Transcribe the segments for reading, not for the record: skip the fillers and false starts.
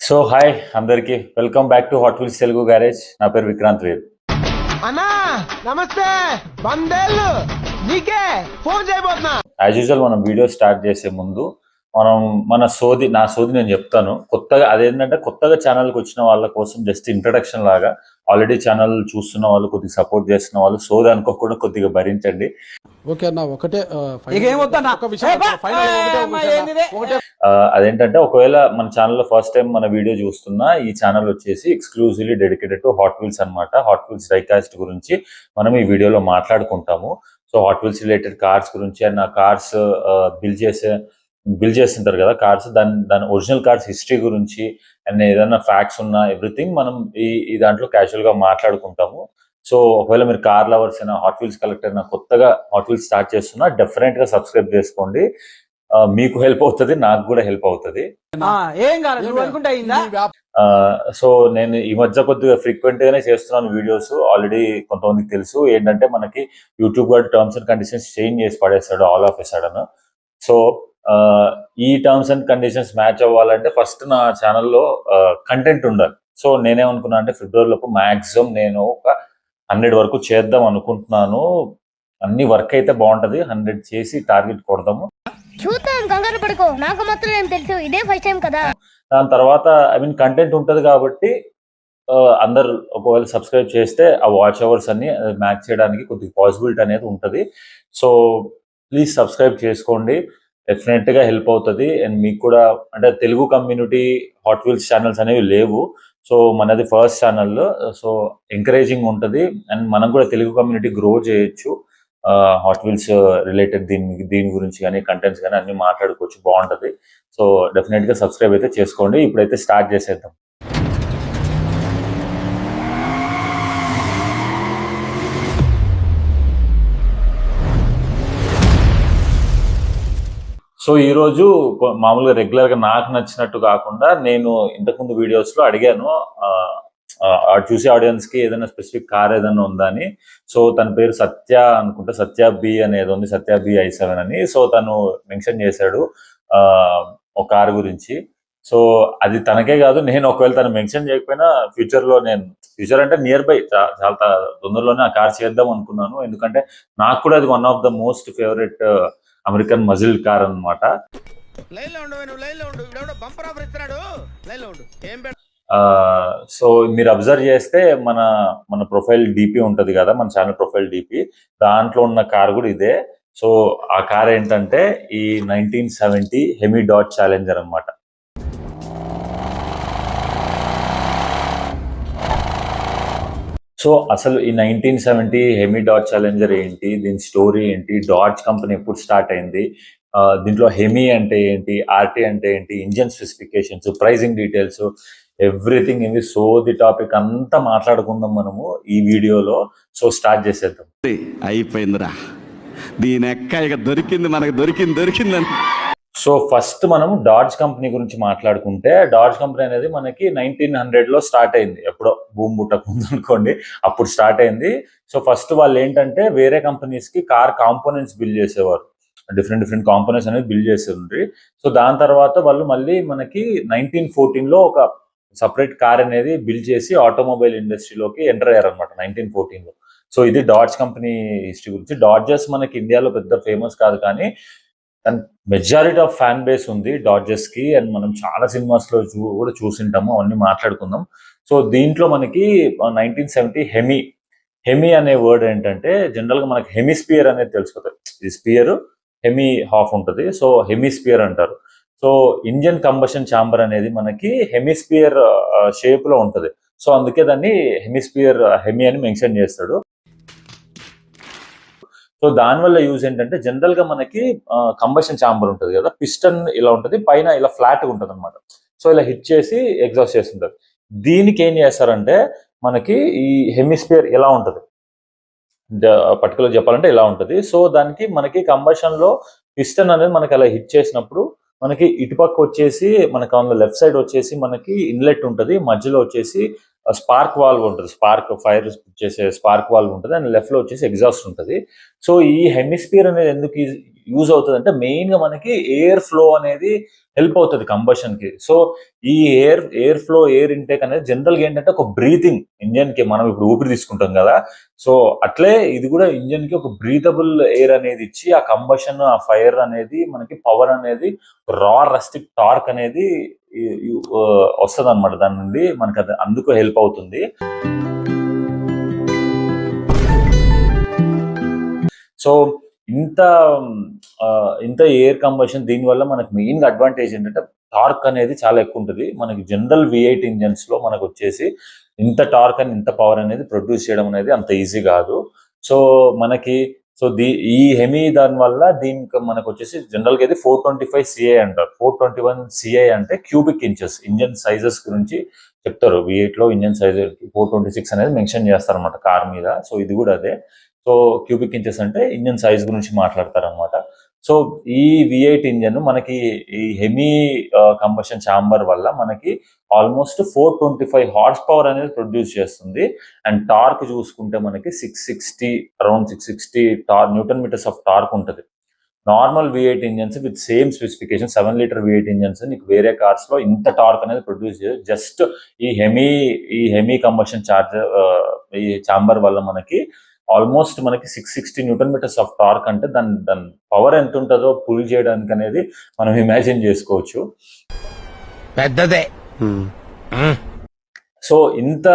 So hi అందరికి welcome back to hot wheels Telugu garage. నా పేరు విక్రాంత్ వేద్. అన్నా నమస్తే. బందేళ్ళు నీకే ఫోన్ చేయబోతున్నా. యాజ్ యూజువల్ మనం వీడియో స్టార్ట్ చేసే ముందు మన నా సోది నేను చెప్తాను. కొత్తగా అదేంటంటే కొత్తగా ఛానల్కి వచ్చిన వాళ్ళ కోసం జస్ట్ ఇంట్రడక్షన్ లాగా. ఆల్రెడీ ఛానల్ చూస్తున్న వాళ్ళు, కొద్దిగా సపోర్ట్ చేస్తున్న వాళ్ళు సోది అనుకోకుండా కొద్దిగా భరించండి. ఓకే అన్న, ఒకటే అదేంటంటే ఒకవేళ మన ఛానల్లో ఫస్ట్ టైం మన వీడియో చూస్తున్నా, ఈ ఛానల్ వచ్చేసి exclusively dedicated to hot wheels అనమాట. హాట్ వీల్స్ డైకాస్ట్ గురించి మనం ఈ వీడియోలో మాట్లాడుకుంటాము. So hot wheels related cars గురించి అండ్ ఆ కార్స్ బిల్డ్ చేస్తుంటారు కదా కార్స్, దాని ఒరిజినల్ కార్స్ హిస్టరీ గురించి అండ్ ఏదైనా ఫ్యాక్ట్స్ ఉన్నా ఎవ్రీథింగ్ మనం ఈ దాంట్లో క్యాజువల్ గా మాట్లాడుకుంటాము. సో ఒకవేళ మీరు కార్ లవర్స్ అయినా, హాట్ వీల్స్ కలెక్టర్ అయినా, కొత్తగా హాట్ వీల్స్ స్టార్ట్ చేస్తున్నా, డెఫినెట్ గా సబ్స్క్రైబ్ చేసుకోండి. మీకు హెల్ప్ అవుతుంది, నాకు కూడా హెల్ప్ అవుతుంది. సో నేను ఈ మధ్య కొద్దిగా ఫ్రీక్వెంట్ గానే చేస్తున్నాను వీడియోస్. ఆల్రెడీ కొంతమందికి తెలుసు ఏంటంటే మనకి యూట్యూబ్ కూడా టర్మ్స్ అండ్ కండిషన్స్ చేంజ్ చేసి పడేస్తాడు all of a sudden. So ఈ టర్మ్స్ అండ్ కండిషన్స్ మ్యాచ్ అవ్వాలంటే ఫస్ట్ నా ఛానల్లో కంటెంట్ ఉండాలి. సో నేనేమనుకున్నా అంటే ఫిబ్రవరిలోపు మాక్సిమం నేను ఒక 100 వరకు చేద్దాం అనుకుంటున్నాను. అన్ని వర్క్ అయితే బాగుంటది, 100 చేసి టార్గెట్ కొడదాము. చూద్దాం, కంగారు పడుకో, నాకు మాత్రం ఏం తెలుసు, ఇదే ఫస్ట్ టైం కదా. దాని తర్వాత కంటెంట్ ఉంటది కాబట్టి అందరు ఒకవేళ సబ్స్క్రైబ్ చేస్తే ఆ వాచ్ అవర్స్ అన్ని మ్యాచ్ చేయడానికి కొద్దిగా పాసిబిలిటీ అనేది ఉంటది. సో ప్లీజ్ సబ్స్క్రైబ్ చేసుకోండి, డెఫినెట్ గా హెల్ప్ అవుతుంది. అండ్ మీకు కూడా అంటే Telugu community hot wheels channels అనేవి లేవు. సో మనది ఫస్ట్ ఛానల్, సో ఎంకరేజింగ్ ఉంటుంది అండ్ మనం కూడా తెలుగు కమ్యూనిటీ గ్రో చేయొచ్చు. హాట్ వీల్స్ రిలేటెడ్ దీని గురించి కానీ కంటెంట్స్ కానీ అన్ని మాట్లాడుకోవచ్చు, బాగుంటది. సో డెఫినెట్ గా సబ్స్క్రైబ్ అయితే చేసుకోండి. ఇప్పుడైతే స్టార్ట్ చేసేద్దాం. సో ఈ రోజు మామూలుగా రెగ్యులర్ గా నాకు నచ్చినట్టు కాకుండా నేను ఇంతకుముందు వీడియోస్ లో అడిగాను చూసే ఆడియన్స్ కి ఏదైనా స్పెసిఫిక్ కార్ ఏదైనా ఉందా అని. సో తన పేరు సత్య అనుకుంటే, సత్య బి అనేది ఉంది, సత్య బి i7 అని. సో తను మెన్షన్ చేశాడు ఒక కార్ గురించి. సో అది తనకే కాదు, నేను ఒకవేళ తను మెన్షన్ చేయకపోయినా ఫ్యూచర్ అంటే నియర్ బై చాలా తొందరలోనే ఆ కార్ చేద్దాం అనుకున్నాను. ఎందుకంటే నాకు కూడా అది one of the most favourite American muscle car అనమాట. సో మీరు అబ్జర్వ్ చేస్తే మన ప్రొఫైల్ డిపి ఉంటది కదా, మన ఛానల్ ప్రొఫైల్ డిపి, దాంట్లో ఉన్న కార్ కూడా ఇదే. సో ఆ కార్ ఏంటంటే ఈ 1970 హెమీ డాడ్జ్ ఛాలెంజర్ అనమాట. సో అసలు ఈ 1970 హెమీ డాడ్జ్ ఛాలెంజర్ ఏంటి, దీని స్టోరీ ఏంటి, డాడ్జ్ కంపెనీ ఎప్పుడు స్టార్ట్ అయింది, దీంట్లో హెమీ అంటే ఏంటి, ఆర్టీ అంటే ఏంటి, engine specifications, pricing details, everything ఇది. సో ది టాపిక్ అంతా మాట్లాడుకుందాం మనము ఈ వీడియోలో. సో స్టార్ట్ చేసేద్దాం. అయిపోయిందిరా, దీని ఎక్క ఇక దొరికింది, మనకు దొరికిందని. సో ఫస్ట్ మనం డాడ్జ్ కంపెనీ గురించి మాట్లాడుకుంటే, డాడ్జ్ కంపెనీ అనేది మనకి 1900లో స్టార్ట్ అయింది. ఎప్పుడో భూమి పుట్టక ముందు అనుకోండి, అప్పుడు స్టార్ట్ అయింది. సో ఫస్ట్ వాళ్ళు ఏంటంటే వేరే కంపెనీస్ కి కార్ కాంపోనెంట్స్ బిల్డ్ చేసేవారు, డిఫరెంట్ కాంపోనెంట్స్ అనేది బిల్డ్ చేసేవారు. సో దాని తర్వాత వాళ్ళు మళ్ళీ మనకి 1914లో ఒక సపరేట్ కార్ అనేది బిల్డ్ చేసి ఆటోమొబైల్ ఇండస్ట్రీలోకి ఎంటర్ అయ్యారు అనమాట 1914లో. సో ఇది డాడ్జ్ కంపెనీ హిస్టరీ గురించి. డాడ్జెస్ మనకి ఇండియాలో పెద్ద ఫేమస్ కాదు, కానీ మెజారిటీ ఆఫ్ ఫ్యాన్ బేస్ ఉంది డాడ్జెస్ కి. అండ్ మనం చాలా సినిమాస్ లో కూడా చూసింటాము, అవన్నీ మాట్లాడుకుందాం. సో దీంట్లో మనకి 1970 హెమీ అనే వర్డ్ ఏంటంటే, జనరల్ గా మనకి హెమిస్పియర్ అనేది తెలుసుకోవాలి. ఇది స్పియర్, హెమీ హాఫ్ ఉంటుంది, సో హెమిస్పియర్ అంటారు. సో ఇంజన్ కంబషన్ ఛాంబర్ అనేది మనకి హెమిస్పియర్ షేప్ లో ఉంటది. సో అందుకే దాన్ని హెమీ అని మెన్షన్ చేస్తాడు. సో దానివల్ల యూజ్ ఏంటంటే, జనరల్ గా మనకి కంబషన్ ఛాంబర్ ఉంటుంది కదా, పిస్టన్ ఇలా ఉంటుంది, పైన ఇలా ఫ్లాట్ గా ఉంటుంది అనమాట. సో ఇలా హిట్ చేసి ఎగ్జాస్ట్ చేస్తుంటారు. దీనికి ఏం చేస్తారంటే, మనకి ఈ హెమిస్పియర్ ఎలా ఉంటుంది, పర్టికులర్ చెప్పాలంటే ఇలా ఉంటుంది. సో దానికి మనకి కంబషన్ లో పిస్టన్ అనేది మనకి అలా హిట్ చేసినప్పుడు మనకి ఇటుపక్క వచ్చేసి మనకి లెఫ్ట్ సైడ్ వచ్చేసి మనకి ఇన్లెట్ ఉంటుంది, మధ్యలో వచ్చేసి స్పార్క్ వాల్వ్ ఉంటుంది, ఫైర్ చేసే స్పార్క్ వాల్వ్ ఉంటుంది, అండ్ లెఫ్ట్ లో వచ్చేసి ఎగ్జాస్ట్ ఉంటుంది. సో ఈ హెమిస్ఫియర్ అనేది ఎందుకు యూజ్ అవుతుంది అంటే మెయిన్ గా మనకి ఎయిర్ ఫ్లో అనేది హెల్ప్ అవుతుంది కంబషన్ కి. సో ఈ ఎయిర్ ఫ్లో, ఎయిర్ ఇంటేక్ అనేది జనరల్ గా ఏంటంటే ఒక బ్రీతింగ్ ఇంజన్ కి, మనం ఇప్పుడు ఊపిరి తీసుకుంటాం కదా, సో అట్లే ఇది కూడా ఇంజన్ కి ఒక బ్రీతబుల్ ఎయిర్ అనేది ఇచ్చి ఆ కంబషన్, ఆ ఫైర్ అనేది మనకి పవర్ అనేది రా రస్టిక్ టార్క్ అనేది వస్తుంది అనమాట. దాని నుండి మనకి అది అందుకు హెల్ప్ అవుతుంది. సో ఇంత ఎయిర్ కంబషన్, దీనివల్ల మనకు మెయిన్ గా అడ్వాంటేజ్ ఏంటంటే టార్క్ అనేది చాలా ఎక్కువ ఉంటుంది. మనకి జనరల్ V8 ఇంజన్స్ లో మనకు వచ్చేసి ఇంత టార్క్ అని, ఇంత పవర్ అనేది ప్రొడ్యూస్ చేయడం అనేది అంత ఈజీ కాదు. సో మనకి ఈ హెమీ దాని వల్ల దీనికి మనకు వచ్చేసి జనరల్ గా ఇది 425 CI అంటారు. 421 CI అంటే క్యూబిక్ ఇంచెస్. ఇంజన్ సైజెస్ గురించి చెప్తారు. V8 లో ఇంజన్ సైజ్ 426 అనేది మెన్షన్ చేస్తారు అనమాట కార్ మీద. సో ఇది కూడా అదే. సో క్యూబిక్ ఇంచెస్ అంటే ఇంజన్ సైజ్ గురించి మాట్లాడతారు అనమాట. సో ఈ V8 ఇంజన్ మనకి ఈ హెమీ కంబషన్ ఛాంబర్ వల్ల మనకి ఆల్మోస్ట్ 425 హార్స్ పవర్ అనేది ప్రొడ్యూస్ చేస్తుంది. అండ్ టార్క్ చూసుకుంటే మనకి 660 న్యూటన్ మీటర్స్ ఆఫ్ టార్క్ ఉంటుంది. Normal V8 engines with same specification 7 litre V8 engines నీకు వేరే కార్స్ లో ఇంత టార్క్ అనేది ప్రొడ్యూస్ చేయదు. జస్ట్ ఈ హెమీ కంబషన్ ఈ ఛాంబర్ వల్ల మనకి ఆల్మోస్ట్ మనకి 660 న్యూటన్ మీటర్స్ ఆఫ్ టార్క్ అంటే దాని పవర్ ఎంత ఉంటుందో పుల్ చేయడానికి అనేది మనం ఇమాజిన్ చేసుకోవచ్చు. పెద్దదే. సో ఇంత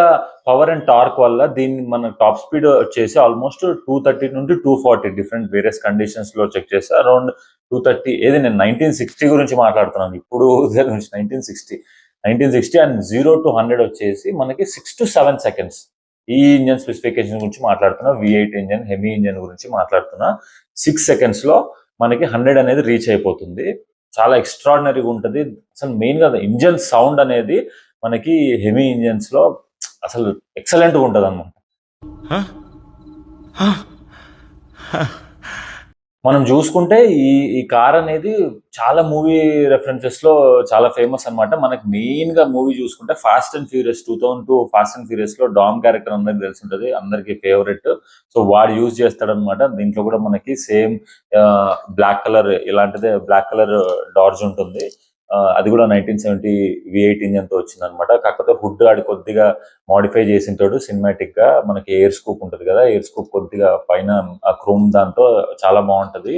పవర్ అండ్ టార్క్ వల్ల దీన్ని మన టాప్ స్పీడ్ వచ్చేసి ఆల్మోస్ట్ 230 నుండి 240 డిఫరెంట్ వేరియస్ కండిషన్స్ లో చెక్ చేస్తే అరౌండ్ 230. ఏది నేను 1960 గురించి మాట్లాడుతున్నాను ఇప్పుడు, 1960 అండ్ 0 to 100 వచ్చేసి మనకి 6 to 7 seconds. ఈ ఇంజన్ స్పెసిఫికేషన్ గురించి మాట్లాడుతున్నా, V8 ఇంజన్ హెమీ ఇంజన్ గురించి మాట్లాడుతున్నా. 6 seconds లో మనకి 100 అనేది రీచ్ అయిపోతుంది. చాలా ఎక్స్ట్రాడినరీగా ఉంటుంది. అసలు మెయిన్ గా ఇంజన్ సౌండ్ అనేది మనకి హెమీ ఇంజన్స్ లో అసలు ఎక్సలెంట్ గా ఉంటుంది అన్నమాట. మనం చూసుకుంటే ఈ కార్ అనేది చాలా మూవీ రెఫరెన్సెస్ లో చాలా ఫేమస్ అన్నమాట. మనకి మెయిన్ గా మూవీ చూసుకుంటే fast and furious 2002 fast and furious లో డామ్ క్యారెక్టర్ అందరికి తెలిసి ఉంటుంది, అందరికి ఫేవరెట్. సో వాడు యూజ్ చేస్తాడనమాట. దీంట్లో కూడా మనకి సేమ్ బ్లాక్ కలర్, ఇలాంటిదే బ్లాక్ కలర్ డార్జ్ ఉంటుంది. అది కూడా 1970 V8 ఇంజన్ తో వచ్చింది అనమాట. కాకపోతే హుడ్ ఆడి కొద్దిగా మాడిఫై చేసింటాడు సినిమాటిక్ గా. మనకి ఎయిర్ స్కూప్ ఉంటుంది కదా, ఎయిర్ స్కూప్ కొద్దిగా పైన ఆ క్రోమ్ దాంతో చాలా బాగుంటది.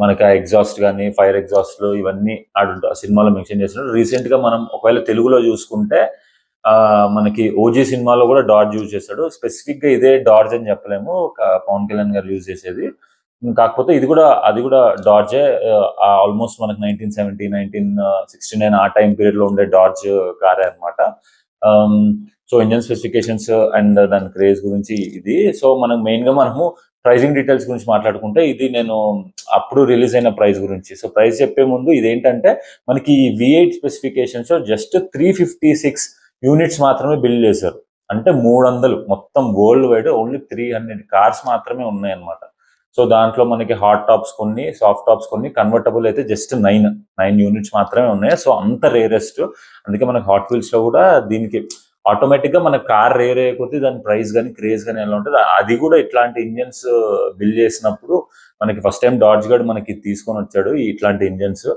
మనకి ఆ ఎగ్జాస్ట్ కానీ, ఫైర్ ఎగ్జాస్ట్ ఇవన్నీ ఆడు సినిమాలో మెన్షన్ చేసినట్టు. రీసెంట్ గా మనం ఒకవేళ తెలుగులో చూసుకుంటే మనకి ఓజీ సినిమాలో కూడా డార్జ్ యూజ్ చేశాడు. స్పెసిఫిక్ గా ఇదే డార్జ్ అని చెప్పలేము, పవన్ కళ్యాణ్ గారు యూజ్ చేసేది. కాకపోతే అది కూడా డార్జే. ఆల్మోస్ట్ మనకి 1970, 1969 ఆ టైం పీరియడ్ లో ఉండే డార్జ్ కారే అనమాట. సో ఇంజన్ స్పెసిఫికేషన్స్ అండ్ దాని క్రేజ్ గురించి ఇది. సో మనము ప్రైజింగ్ డీటెయిల్స్ గురించి మాట్లాడుకుంటే, ఇది నేను అప్పుడు రిలీజ్ అయిన ప్రైస్ గురించి. సో ప్రైస్ చెప్పే ముందు ఇదేంటంటే మనకి ఈ V8 స్పెసిఫికేషన్స్ జస్ట్ 356 యూనిట్స్ మాత్రమే బిల్డ్ చేశారు. అంటే 300 మొత్తం వరల్డ్ వైడ్ ఓన్లీ 300 కార్స్ మాత్రమే ఉన్నాయన్నమాట. సో దాంట్లో మనకి హాట్ టాప్స్ కొన్ని, సాఫ్ట్ టాప్స్ కొన్ని, కన్వర్టబుల్ అయితే జస్ట్ 9 యూనిట్స్ మాత్రమే ఉన్నాయి. సో అంత రేరెస్ట్. అందుకే మనకి హాట్ వీల్స్ లో కూడా దీనికి ఆటోమేటిక్ గా మన కార్ రేర్ అయిపోతే దాని ప్రైస్ కానీ క్రేజ్ కానీ ఎలా ఉంటుంది. అది కూడా ఇట్లాంటి ఇంజన్స్ బిల్డ్ చేసినప్పుడు మనకి ఫస్ట్ టైం డాడ్జ్ గడ్ మనకి తీసుకొని వచ్చాడు ఇట్లాంటి ఇంజన్స్.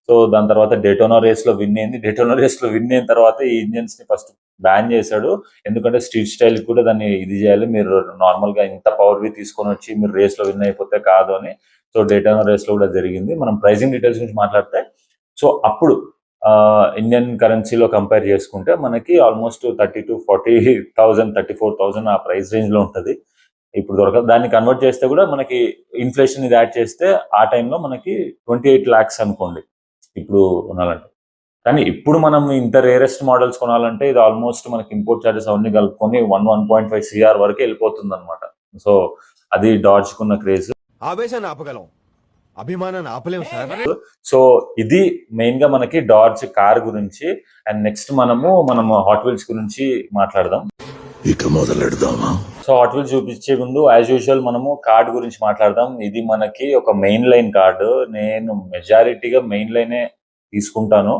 సో దాని తర్వాత డేటోనా రేస్ లో విన్ అయింది. డేటోనా రేస్ లో విన్ అయిన తర్వాత ఈ ఇంజన్స్ ని ఫస్ట్ బ్యాన్ చేశాడు. ఎందుకంటే స్ట్రీట్ స్టైల్ కూడా దాన్ని ఇది చేయాలి, మీరు నార్మల్ గా ఇంత పవర్ వి తీసుకొని వచ్చి మీరు రేస్ లో విన్ అయిపోతే కాదు అని. సో డేటోనా రేస్ లో కూడా జరిగింది. మనం ప్రైజింగ్ డీటెయిల్స్ గురించి మాట్లాడితే, సో అప్పుడు ఇండియన్ కరెన్సీలో కంపేర్ చేసుకుంటే మనకి ఆల్మోస్ట్ 30 to 40,000, 34,000 ఆ ప్రైస్ రేంజ్ లో ఉంటుంది. ఇప్పుడు దొరకదు. దాన్ని కన్వర్ట్ చేస్తే కూడా మనకి ఇన్ఫ్లేషన్ ఇది యాడ్ చేస్తే ఆ టైంలో మనకి 28 lakhs అనుకోండి ఇప్పుడు కొనాలంటే. కానీ ఇప్పుడు మనం ఇంత రేరెస్ట్ మోడల్స్ కొనాలంటే ఇది ఆల్మోస్ట్ మనకి ఇంపోర్ట్ చార్జెస్ అవన్నీ కలుపుకొని 1.5 CR వరకు వెళ్ళిపోతుంది అనమాట. సో అది డాడ్జ్ కున్న క్రేజ్. ఆవేశాన్ని ఆపగలం, అభిమానాన్ని ఆపలేం సార్. సో ఇది మెయిన్ గా మనకి డాడ్జ్ కార్ గురించి. అండ్ నెక్స్ట్ మనము హాట్ వీల్స్ గురించి మాట్లాడదాం. ఇక మొదలెడదామా? సో హాట్ వీల్స్ చూపించే ముందు యాజ్ యూజువల్ మనము కార్డ్ గురించి మాట్లాడదాం. ఇది మనకి ఒక మెయిన్ లైన్ కార్డు. నేను మెజారిటీగా మెయిన్ లైనే తీసుకుంటాను.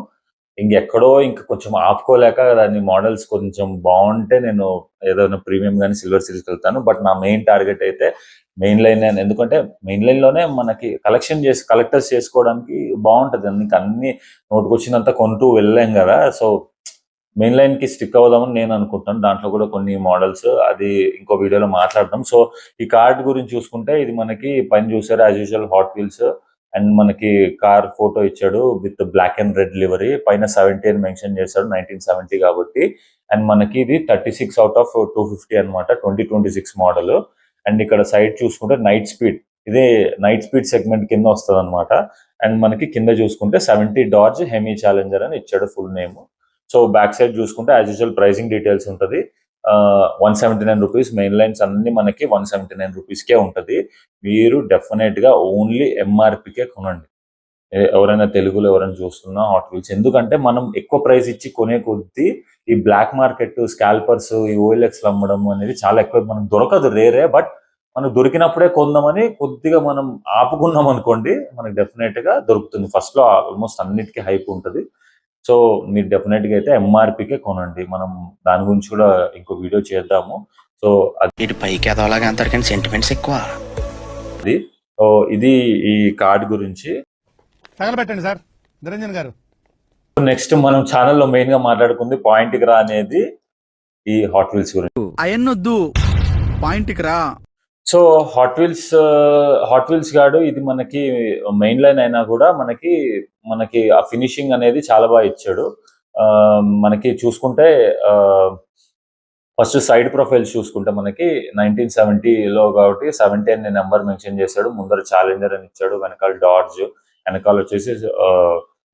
ఇంకెక్కడో ఇంక కొంచెం ఆపుకోలేక దాని మోడల్స్ కొంచెం బాగుంటే నేను ఏదైనా ప్రీమియం కానీ సిల్వర్ సిరీస్కి వెళ్తాను. బట్ నా మెయిన్ టార్గెట్ అయితే మెయిన్ లైన్. ఎందుకంటే మెయిన్ లైన్ లోనే మనకి కలెక్టర్స్ చేసుకోవడానికి బాగుంటది. ఇంకా అన్ని నోటుకొచ్చినంత కొంటూ వెళ్ళలేం కదా. సో మెయిన్ లైన్ కి స్టిక్ అవుదామని నేను అనుకుంటాను. దాంట్లో కూడా కొన్ని మోడల్స్ అది ఇంకో వీడియోలో మాట్లాడదాం. సో ఈ కార్డ్ గురించి చూసుకుంటే ఇది మనకి పైన చూసారు as usual Hot Wheels and మనకి కార్ ఫోటో ఇచ్చాడు with black and red livery. పైన 70 అని మెన్షన్ చేశాడు, 1970 కాబట్టి. అండ్ మనకి ఇది 36 out of 250 అనమాట, 2026 మోడల్. అండ్ ఇక్కడ సైడ్ చూసుకుంటే నైట్ స్పీడ్, ఇదే నైట్ స్పీడ్ సెగ్మెంట్ కింద వస్తుంది అనమాట. అండ్ మనకి కింద చూసుకుంటే 70 డార్జ్ హెమీ ఛాలెంజర్ అని ఇచ్చాడు full name. So back side చూసుకుంటే యాజ్ యూజువల్ ప్రైసింగ్ డీటెయిల్స్ ఉంటుంది. 179 రూపీస్. మెయిన్ లైన్స్ అన్ని మనకి 179 రూపీస్కే ఉంటుంది. మీరు డెఫినెట్ గా ఓన్లీ ఎంఆర్పికే కొనండి. ఎవరైనా తెలుగులో ఎవరైనా చూస్తున్నా హాట్ వీల్స్. ఎందుకంటే మనం ఎక్కువ ప్రైస్ ఇచ్చి కొనే కొద్దీ ఈ బ్లాక్ మార్కెట్ స్కాల్పర్స్ ఈ ఓఎల్ఎక్స్ అమ్మడం అనేది చాలా ఎక్కువ. మనకు దొరకదు, రేరే. బట్ మనకు దొరికినప్పుడే కొందామని కొద్దిగా మనం ఆపుకున్నాం అనుకోండి, మనకు డెఫినెట్ గా దొరుకుతుంది. ఫస్ట్ లో ఆల్మోస్ట్ అన్నిటికీ హైప్ ఉంటుంది. సో మీరు డెఫినెట్ గా అయితే ఎంఆర్పికే కొనండి. మనం దాని గురించి కూడా ఇంకో వీడియో చేద్దాము. సో ఇటు పైకి ఎదవలాగా అంటారు కానీ సెంటిమెంట్స్ ఎక్కువ. ఇది ఈ కార్డ్ గురించి. తగలబెట్టండి సార్ నిరంజన్ గారు. నెక్స్ట్ మనం ఛానల్లో మెయిన్ గా మాట్లాడుకుంది పాయింట్ కి రా అనేది ఈ హాట్ వీల్స్ గురించి. అయన్నొద్దు, పాయింట్ కి రా. సో హాట్ వీల్స్ గాడు ఇది మనకి మెయిన్ లైన్ అయినా కూడా మనకి ఆ ఫినిషింగ్ అనేది చాలా బాగా ఇచ్చాడు. మనకి చూసుకుంటే ఫస్ట్ సైడ్ ప్రొఫైల్స్ చూసుకుంటే మనకి 1970లో కాబట్టి 70 అని నెంబర్ మెన్షన్ చేశాడు. ముందర ఛాలెంజర్ అని ఇచ్చాడు, వెనకాల డార్జ్, వెనకాల వచ్చేసి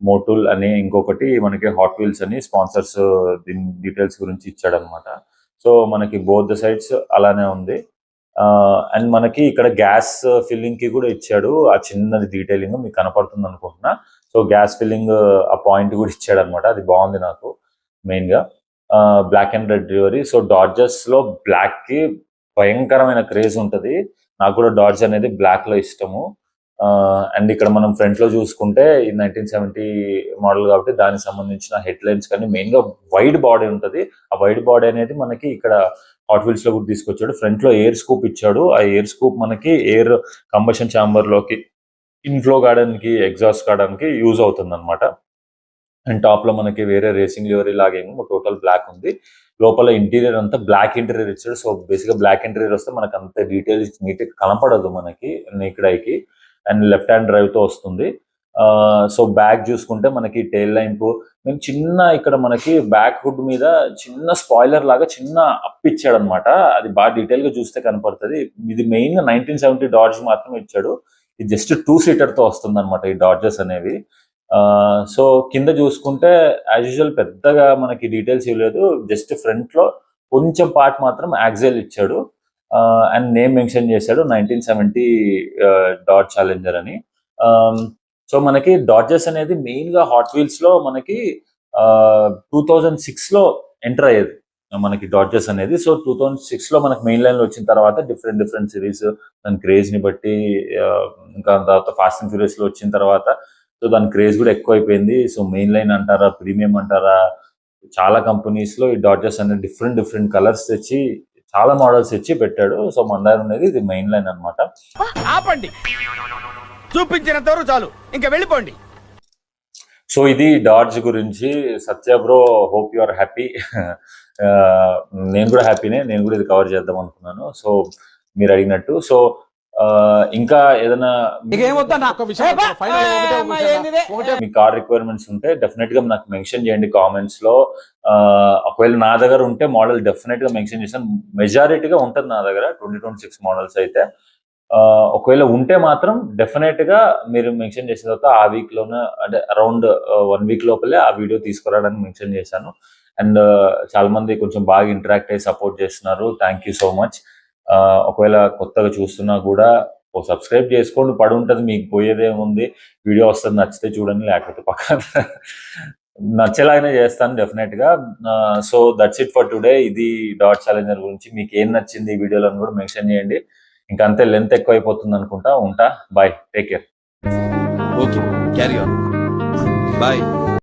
మోటూల్ అని ఇంకొకటి మనకి హాట్ వీల్స్ అని స్పాన్సర్స్ దీని డీటెయిల్స్ గురించి ఇచ్చాడు అనమాట. సో మనకి బోత్ ద సైడ్స్ అలానే ఉంది. అండ్ మనకి ఇక్కడ గ్యాస్ ఫిల్లింగ్ కి కూడా ఇచ్చాడు. ఆ చిన్నది డీటెయిలింగ్ మీకు కనపడుతుంది అనుకుంటున్నా. సో గ్యాస్ ఫిల్లింగ్ ఆ పాయింట్ కూడా ఇచ్చాడు అనమాట. అది బాగుంది నాకు మెయిన్ గా. Black and red livery. So Dodges లో బ్లాక్ కి భయంకరమైన క్రేజ్ ఉంటది. నాకు కూడా డాడ్జ్ అనేది బ్లాక్ లో ఇష్టము. అండ్ ఇక్కడ మనం ఫ్రంట్ లో చూసుకుంటే ఈ 1970 మోడల్ కాబట్టి దానికి సంబంధించిన హెడ్ లైన్స్ కానీ మెయిన్ గా వైడ్ బాడీ ఉంటది. ఆ వైడ్ బాడీ అనేది మనకి ఇక్కడ హాట్ వీల్స్ లో కూడా తీసుకొచ్చాడు. ఫ్రంట్ లో ఎయిర్ స్కూప్ ఇచ్చాడు. ఆ ఎయిర్ స్కూప్ మనకి ఎయిర్ కంబషన్ ఛాంబర్ లోకి ఇన్ఫ్లో కావడానికి ఎగ్జాస్ట్ కావడానికి యూజ్ అవుతుంది అనమాట. అండ్ టాప్ లో మనకి వేరే రేసింగ్ లివరీ లాగేమో టోటల్ బ్లాక్ ఉంది. లోపల ఇంటీరియర్ అంతా బ్లాక్ ఇంటీరియర్ ఇచ్చాడు. సో బేసిక్ గా బ్లాక్ ఇంటీరియర్ వస్తే మనకు అంత డీటెయిల్స్ నీట్ కనపడదు మనకి నేకెడ్ ఐకి. అండ్ లెఫ్ట్ హ్యాండ్ డ్రైవ్ తో వస్తుంది. సో బ్యాక్ చూసుకుంటే మనకి టెయిల్ ల్యాంప్ మేము చిన్న ఇక్కడ మనకి బ్యాక్ హుడ్ మీద చిన్న స్పాయిలర్ లాగా చిన్న అప్ ఇచ్చాడు అనమాట. అది బాగా డీటెయిల్ గా చూస్తే కనపడుతుంది. ఇది మెయిన్ గా 1970 డాడ్జ్ మాత్రమే ఇచ్చాడు. ఇది జస్ట్ 2 సీటర్ తో వస్తుంది అనమాట ఈ డాడ్జెస్ అనేవి. సో కింద చూసుకుంటే యాజ్ యూజువల్ పెద్దగా మనకి డీటెయిల్స్ ఇవ్వలేదు. జస్ట్ ఫ్రంట్ లో కొంచెం పార్ట్ మాత్రం యాక్సెల్ ఇచ్చాడు. అండ్ నేమ్ మెన్షన్ చేశాడు 1970 డాడ్జ్ ఛాలెంజర్ అని. సో మనకి డాడ్జెస్ అనేది మెయిన్ గా హాట్ వీల్స్ లో మనకి 2006 లో ఎంటర్ అయ్యేది మనకి డాడ్జెస్ అనేది. సో 2006 లో మనకి మెయిన్ లైన్ లో వచ్చిన తర్వాత డిఫరెంట్ సిరీస్ దాని క్రేజ్ ని బట్టి ఇంకా తర్వాత ఫాస్ట్ అండ్ ఫ్యూరియస్ లో వచ్చిన తర్వాత సో దాని క్రేజ్ కూడా ఎక్కువ అయిపోయింది. సో మెయిన్ లైన్ అంటారా ప్రీమియం అంటారా చాలా కంపెనీస్ లో ఈ డాడ్జెస్ అనేది డిఫరెంట్ కలర్స్ తెచ్చి చాలా మోడల్స్ తెచ్చి పెట్టాడు. సో మన దగ్గర ఉన్నది ఇది మెయిన్ లైన్ అనమాట. ఆపండి, చూపించినంత వరకు చాలు, ఇంకా వెళ్ళిపోండి. సో ఇది డాడ్జ్ గురించి. Satya bro, hope you are happy. నేను కూడా హ్యాపీనే. నేను కూడా ఇది కవర్ చేద్దాం అనుకున్నాను. సో మీరు అడిగినట్టు. సో ఇంకా ఏదైనా మీ కార్ రిక్వైర్మెంట్స్ ఉంటే డెఫినెట్ గా నాకు మెన్షన్ చేయండి కామెంట్స్ లో. ఒకవేళ నా దగ్గర ఉంటే మోడల్ డెఫినెట్ గా మెన్షన్ చేశాను. మెజారిటీగా ఉంటుంది నా దగ్గర 2026 మోడల్స్ అయితే. ఒకవేళ ఉంటే మాత్రం డెఫినెట్ గా మీరు మెన్షన్ చేసిన తర్వాత ఆ వీక్ లోనే అంటే అరౌండ్ 1 వీక్ లోపలే ఆ వీడియో తీసుకురావడానికి మెన్షన్ చేశాను. అండ్ చాలా మంది కొంచెం బాగా ఇంటరాక్ట్ అయ్యి సపోర్ట్ చేస్తున్నారు. Thank you so much. ఒకవేళ కొత్తగా చూస్తున్నా కూడా సబ్స్క్రైబ్ చేసుకోండి, పడి ఉంటుంది, మీకు పోయేదేముంది. వీడియో వస్తుంది, నచ్చితే చూడండి, లేకపోతే పక్కన నచ్చేలాగానే చేస్తాను డెఫినెట్ గా. So that's it for today. ఇది డాట్ ఛాలెంజర్ గురించి. మీకు ఏం నచ్చింది ఈ వీడియోలో కూడా మెన్షన్ చేయండి. ఇంకా అంతే, లెంత్ ఎక్కువ అయిపోతుంది అనుకుంటా. ఉంటా, bye, take care. Okay, carry on, bye.